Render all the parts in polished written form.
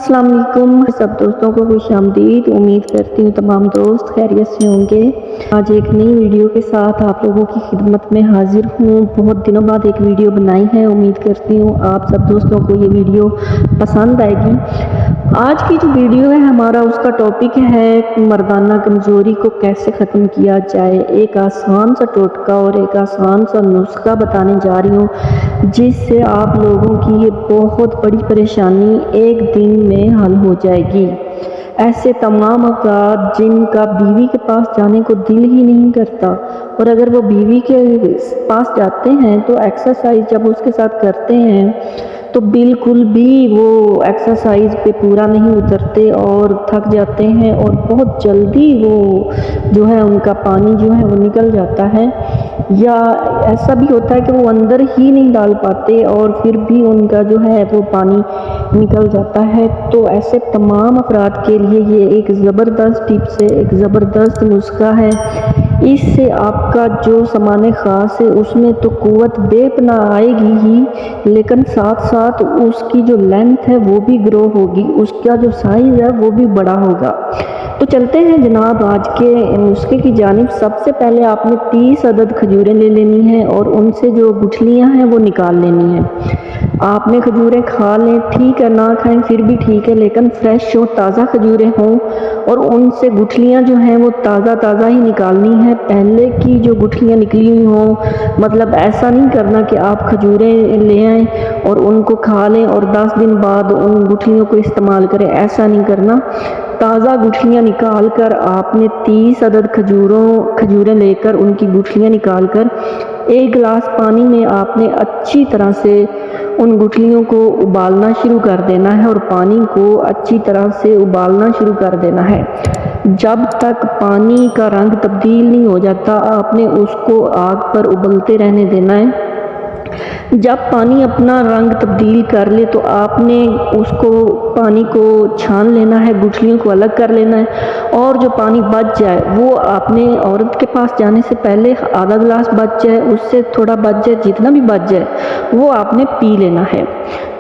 السلام علیکم سب دوستوں کو خوش آمدید۔ امید کرتی ہوں تمام دوست خیریت سے ہوں گے۔ آج ایک نئی ویڈیو کے ساتھ آپ لوگوں کی خدمت میں حاضر ہوں۔ بہت دنوں بعد ایک ویڈیو بنائی ہے، امید کرتی ہوں آپ سب دوستوں کو یہ ویڈیو پسند آئے گی۔ آج کی جو ویڈیو ہے ہمارا، اس کا ٹاپک ہے مردانہ کمزوری کو کیسے ختم کیا جائے۔ ایک آسان سا ٹوٹکا اور ایک آسان سا نسخہ بتانے جا رہی ہوں، جس سے آپ لوگوں کی یہ بہت بڑی پریشانی ایک دن میں حل ہو جائے گی۔ ایسے تمام افراد جن کا بیوی کے پاس جانے کو دل ہی نہیں کرتا، اور اگر وہ بیوی کے پاس جاتے ہیں تو ایکسرسائز جب اس کے ساتھ کرتے ہیں تو بالکل بھی وہ ایکسرسائز پہ پورا نہیں اترتے اور تھک جاتے ہیں، اور بہت جلدی وہ جو ہے ان کا پانی جو ہے وہ نکل جاتا ہے، یا ایسا بھی ہوتا ہے کہ وہ اندر ہی نہیں ڈال پاتے اور پھر بھی ان کا جو ہے وہ پانی نکل جاتا ہے۔ تو ایسے تمام افراد کے لیے یہ ایک زبردست ٹپس ہے، ایک زبردست نسخہ ہے۔ اس سے آپ کا جو سامان خاص ہے اس میں تو قوت بے پناہ آئے گی ہی، لیکن ساتھ ساتھ اس کی جو لینتھ ہے وہ بھی گرو ہوگی، اس کا جو سائز ہے وہ بھی بڑا ہوگا۔ تو چلتے ہیں جناب آج کے نسخے کی جانب۔ سب سے پہلے آپ نے 30 عدد کھجوریں لے لینی ہیں اور ان سے جو گٹھلیاں ہیں وہ نکال لینی ہیں۔ آپ نے کھجوریں کھا لیں، ٹھیک ہے، نہ کھائیں پھر بھی ٹھیک ہے، لیکن فریش ہو، تازہ کھجوریں ہوں، اور ان سے گٹھلیاں جو ہیں وہ تازہ ہی نکالنی ہیں۔ پہلے کی جو گٹھلیاں نکلی ہوئی ہوں، مطلب ایسا نہیں کرنا کہ آپ کھجوریں لے آئیں اور ان کو کھا لیں اور 10 دن بعد ان گٹھلیوں کو استعمال کریں، ایسا نہیں کرنا۔ تازہ گٹھلیاں نکال کر آپ نے 30 عدد کھجوریں لے کر ان کی گٹھلیاں نکال کر ایک گلاس پانی میں آپ نے اچھی طرح سے ان گٹھلیوں کو ابالنا شروع کر دینا ہے، اور پانی کو اچھی طرح سے ابالنا شروع کر دینا ہے۔ جب تک پانی کا رنگ تبدیل نہیں ہو جاتا آپ نے اس کو آگ پر ابلتے رہنے دینا ہے۔ جب پانی اپنا رنگ تبدیل کر لے تو آپ نے اس کو پانی کو چھان لینا ہے، گٹھلیوں کو الگ کر لینا ہے، اور جو پانی بچ جائے وہ آپ نے عورت کے پاس جانے سے پہلے آدھا گلاس بچ جائے، اس سے تھوڑا بچ جائے، جتنا بھی بچ جائے وہ آپ نے پی لینا ہے۔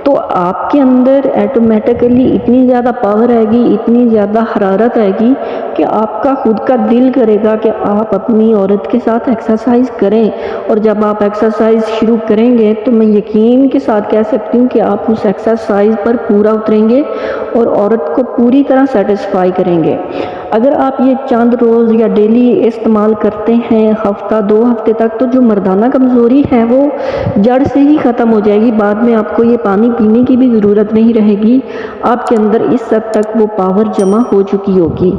تو آپ کے اندر ایٹومیٹکلی اتنی زیادہ پاور آئے گی، اتنی زیادہ حرارت آئے گی کہ آپ کا خود کا دل کرے گا کہ آپ اپنی عورت کے ساتھ ایکسرسائز کریں، اور جب آپ ایکسرسائز شروع کریں گے تو میں یقین کے ساتھ کہہ سکتی ہوں کہ آپ اس ایکسرسائز پر پورا اتریں گے اور عورت کو پوری طرح سیٹسفائی کریں گے۔ اگر آپ یہ چند روز یا ڈیلی استعمال کرتے ہیں، ہفتہ 2 ہفتے تک، تو جو مردانہ کمزوری ہے وہ جڑ سے ہی ختم ہو جائے گی۔ بعد میں آپ کو یہ پانی پینے کی بھی ضرورت نہیں رہے گی، آپ کے اندر اس حد تک وہ پاور جمع ہو چکی ہوگی۔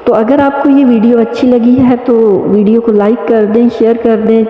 تو اگر آپ کو یہ ویڈیو اچھی لگی ہے تو ویڈیو کو لائک کر دیں، شیئر کر دیں۔